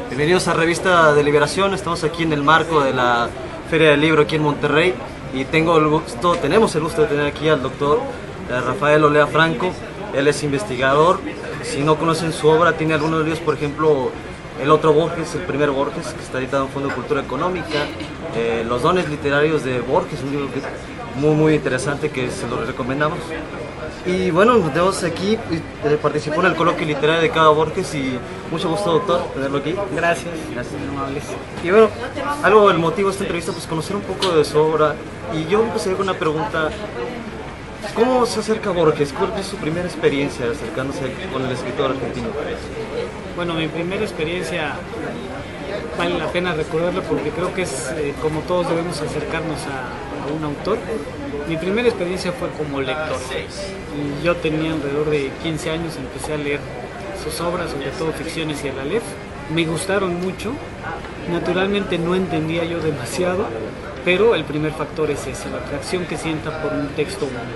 Bienvenidos a Revista de Liberación. Estamos aquí en el marco de la Feria del Libro aquí en Monterrey y tenemos el gusto de tener aquí al doctor Rafael Olea Franco. Él es investigador. Si no conocen su obra, tiene algunos libros, por ejemplo, El otro Borges, el primer Borges, que está editado en Fondo de Cultura Económica, Los dones literarios de Borges, un libro que es muy interesante, que se lo recomendamos. Y bueno, nos tenemos aquí, participó en el coloquio literario de cada Borges y mucho gusto, doctor, tenerlo aquí. Gracias, muy amables. Y bueno, el motivo de esta entrevista, pues conocer un poco de su obra. Y yo empezaría con una pregunta: ¿cómo se acerca a Borges? ¿Cuál es su primera experiencia acercándose con el escritor argentino? Bueno, mi primera experiencia vale la pena recordarla porque creo que es como todos debemos acercarnos a un autor. Mi primera experiencia fue como lector. Y yo tenía alrededor de 15 años, empecé a leer sus obras, sobre todo ficciones y el Aleph. Me gustaron mucho. Naturalmente no entendía yo demasiado, pero el primer factor es ese, la atracción que sienta por un texto humano.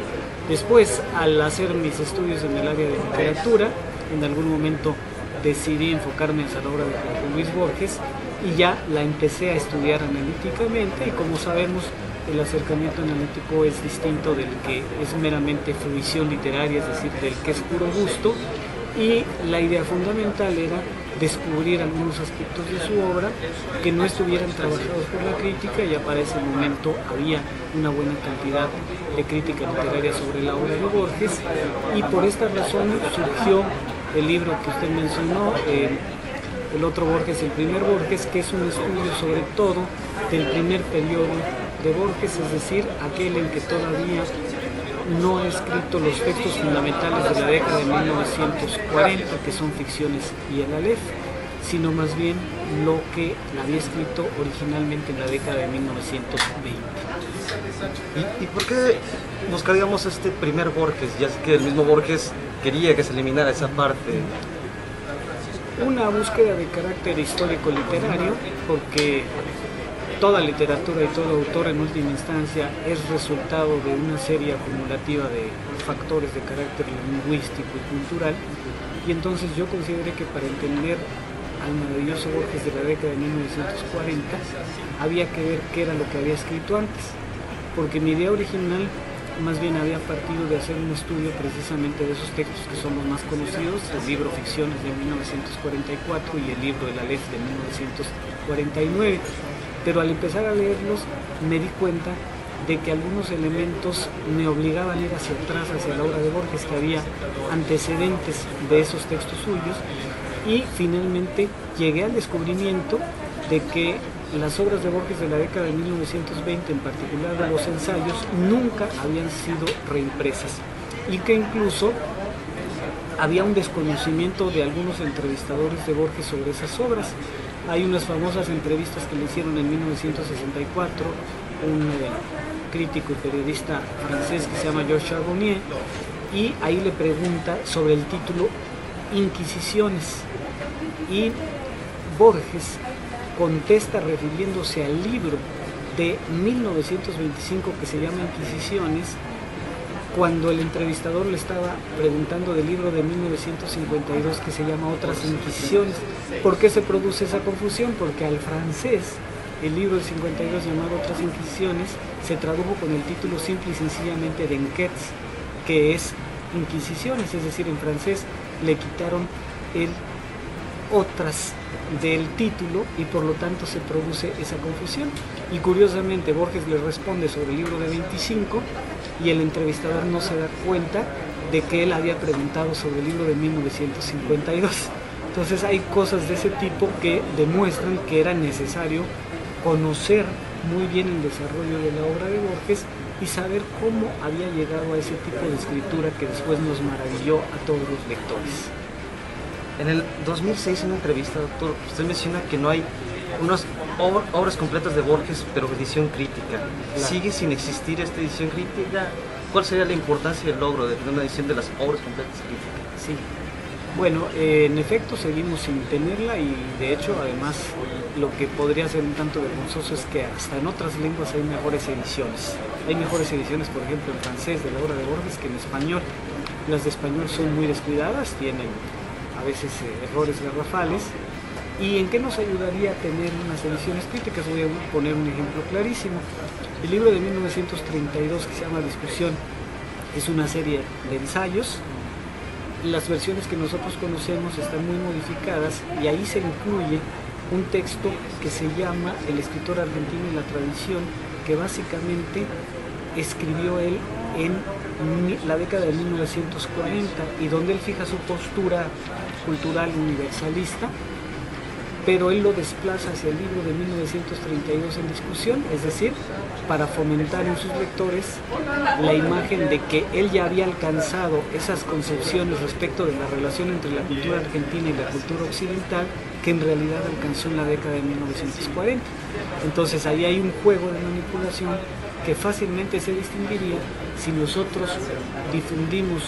Después, al hacer mis estudios en el área de literatura, en algún momento decidí enfocarme hacia la obra de Jorge Luis Borges y ya la empecé a estudiar analíticamente, y como sabemos, el acercamiento analítico es distinto del que es meramente fruición literaria, es decir, del que es puro gusto, y la idea fundamental era descubrir algunos aspectos de su obra que no estuvieran trabajados por la crítica. Ya para ese momento había una buena cantidad de crítica literaria sobre la obra de Borges, y por esta razón surgió el libro que usted mencionó, El otro Borges, el primer Borges, que es un estudio sobre todo del primer periodo de Borges, es decir, aquel en que todavía no ha escrito los textos fundamentales de la década de 1940, que son ficciones y el Aleph, sino más bien lo que había escrito originalmente en la década de 1920. ¿Y por qué buscaríamos este primer Borges, ya que el mismo Borges quería que se eliminara esa parte? Una búsqueda de carácter histórico literario, porque toda literatura y todo autor en última instancia es resultado de una serie acumulativa de factores de carácter lingüístico y cultural, y entonces yo consideré que para entender al maravilloso Borges de la década de 1940 había que ver qué era lo que había escrito antes, porque mi idea original más bien había partido de hacer un estudio precisamente de esos textos que son los más conocidos, el libro Ficciones de 1944 y el libro El Aleph de 1949. Pero al empezar a leerlos me di cuenta de que algunos elementos me obligaban a ir hacia atrás, hacia la obra de Borges, que había antecedentes de esos textos suyos, y finalmente llegué al descubrimiento de que las obras de Borges de la década de 1920, en particular de los ensayos, nunca habían sido reimpresas, y que incluso había un desconocimiento de algunos entrevistadores de Borges sobre esas obras. Hay unas famosas entrevistas que le hicieron en 1964 un crítico y periodista francés que se llama Georges Charbonnier, y ahí le pregunta sobre el título Inquisiciones, y Borges contesta refiriéndose al libro de 1925 que se llama Inquisiciones, cuando el entrevistador le estaba preguntando del libro de 1952 que se llama Otras Inquisiciones. ¿Por qué se produce esa confusión? Porque al francés el libro del 52 llamado Otras Inquisiciones se tradujo con el título simple y sencillamente de Enquêtes, que es Inquisiciones, es decir, en francés le quitaron el otras del título y por lo tanto se produce esa confusión. Y curiosamente Borges le responde sobre el libro de 25 y el entrevistador no se da cuenta de que él había preguntado sobre el libro de 1952. Entonces hay cosas de ese tipo que demuestran que era necesario conocer muy bien el desarrollo de la obra de Borges y saber cómo había llegado a ese tipo de escritura que después nos maravilló a todos los lectores. En el 2006, en una entrevista, doctor, usted menciona que no hay unas obras completas de Borges, pero edición crítica. Claro. ¿Sigue sin existir esta edición crítica? ¿Cuál sería la importancia y el logro de tener una edición de las obras completas críticas? Sí. Bueno, en efecto seguimos sin tenerla, y de hecho además lo que podría ser un tanto vergonzoso es que hasta en otras lenguas hay mejores ediciones. Hay mejores ediciones, por ejemplo, en francés de la obra de Borges que en español. Las de español son muy descuidadas, tienen a veces errores garrafales, ¿Y en qué nos ayudaría a tener unas ediciones críticas? Voy a poner un ejemplo clarísimo. El libro de 1932 que se llama Discusión es una serie de ensayos. Las versiones que nosotros conocemos están muy modificadas y ahí se incluye un texto que se llama El escritor argentino y la tradición, que básicamente escribió él en la década de 1940 y donde él fija su postura cultural universalista, pero él lo desplaza hacia el libro de 1932 en Discusión, es decir, para fomentar en sus lectores la imagen de que él ya había alcanzado esas concepciones respecto de la relación entre la cultura argentina y la cultura occidental que en realidad alcanzó en la década de 1940. Entonces ahí hay un juego de manipulación que fácilmente se distinguiría si nosotros difundimos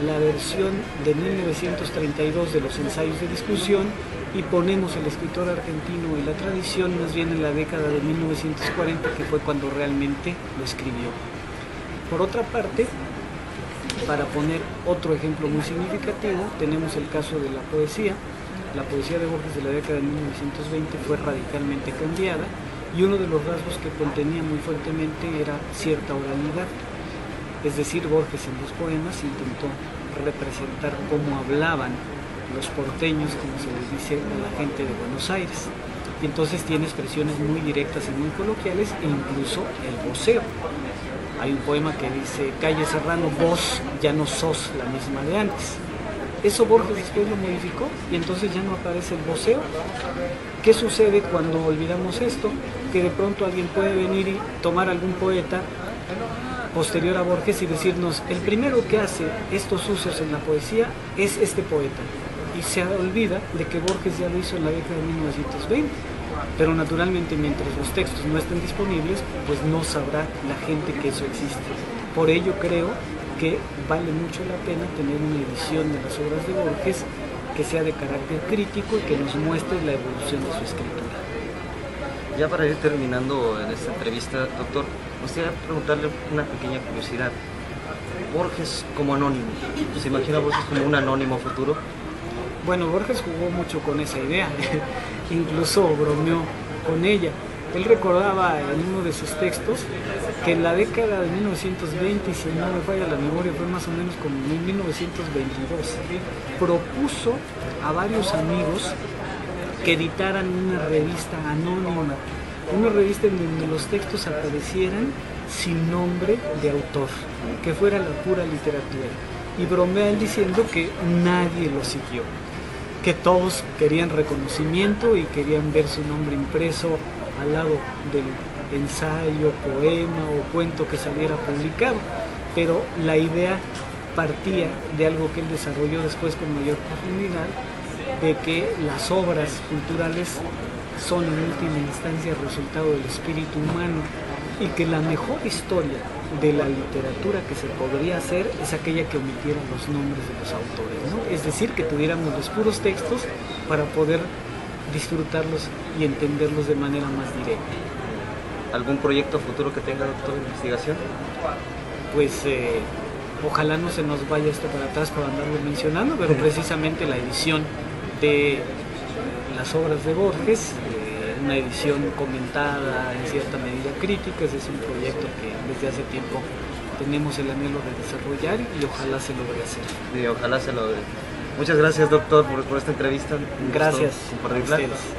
la versión de 1932 de los ensayos de Discusión y ponemos el escritor argentino y la tradición más bien en la década de 1940, que fue cuando realmente lo escribió. Por otra parte, para poner otro ejemplo muy significativo, tenemos el caso de la poesía. La poesía de Borges de la década de 1920 fue radicalmente cambiada y uno de los rasgos que contenía muy fuertemente era cierta oralidad. Es decir, Borges en los poemas intentó representar cómo hablaban los porteños, como se les dice a la gente de Buenos Aires. Y entonces tiene expresiones muy directas y muy coloquiales e incluso el voceo. Hay un poema que dice: Calle Serrano, vos ya no sos la misma de antes. Eso Borges después lo modificó y entonces ya no aparece el voceo. ¿Qué sucede cuando olvidamos esto? Que de pronto alguien puede venir y tomar algún poeta posterior a Borges y decirnos: el primero que hace estos usos en la poesía es este poeta. Y se olvida de que Borges ya lo hizo en la década de 1920. Pero naturalmente, mientras los textos no estén disponibles, pues no sabrá la gente que eso existe. Por ello creo que vale mucho la pena tener una edición de las obras de Borges que sea de carácter crítico y que nos muestre la evolución de su escritura. Ya para ir terminando en esta entrevista, doctor, me gustaría preguntarle una pequeña curiosidad. Borges como anónimo, ¿se imagina Borges como un anónimo futuro? Bueno, Borges jugó mucho con esa idea, incluso bromeó con ella. Él recordaba en uno de sus textos que en la década de 1920, y si no me falla la memoria, fue más o menos como en 1922, propuso a varios amigos que editaran una revista anónima, una revista en donde los textos aparecieran sin nombre de autor, que fuera la pura literatura. Y bromea él diciendo que nadie lo siguió, que todos querían reconocimiento y querían ver su nombre impreso al lado del ensayo, poema o cuento que saliera publicado, pero la idea partía de algo que él desarrolló después con mayor profundidad, de que las obras culturales son en última instancia el resultado del espíritu humano y que la mejor historia de la literatura que se podría hacer es aquella que omitiera los nombres de los autores, ¿no? Es decir, que tuviéramos los puros textos para poder disfrutarlos y entenderlos de manera más directa. ¿Algún proyecto futuro que tenga, doctor, de investigación? Pues ojalá no se nos vaya esto para atrás para andarlo mencionando, pero precisamente la edición de las obras de Borges, una edición comentada en cierta medida crítica, ese es un proyecto que desde hace tiempo tenemos el anhelo de desarrollar y ojalá se logre hacer. Sí, ojalá se logre. Muchas gracias, doctor, por esta entrevista. Gracias.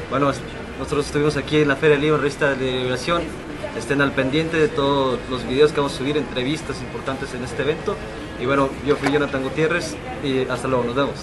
Bueno, nosotros estuvimos aquí en la Feria del Libro, Revista de Liberación. Estén al pendiente de todos los videos que vamos a subir, entrevistas importantes en este evento. Y bueno, yo fui Jonathan Gutiérrez y hasta luego, nos vemos.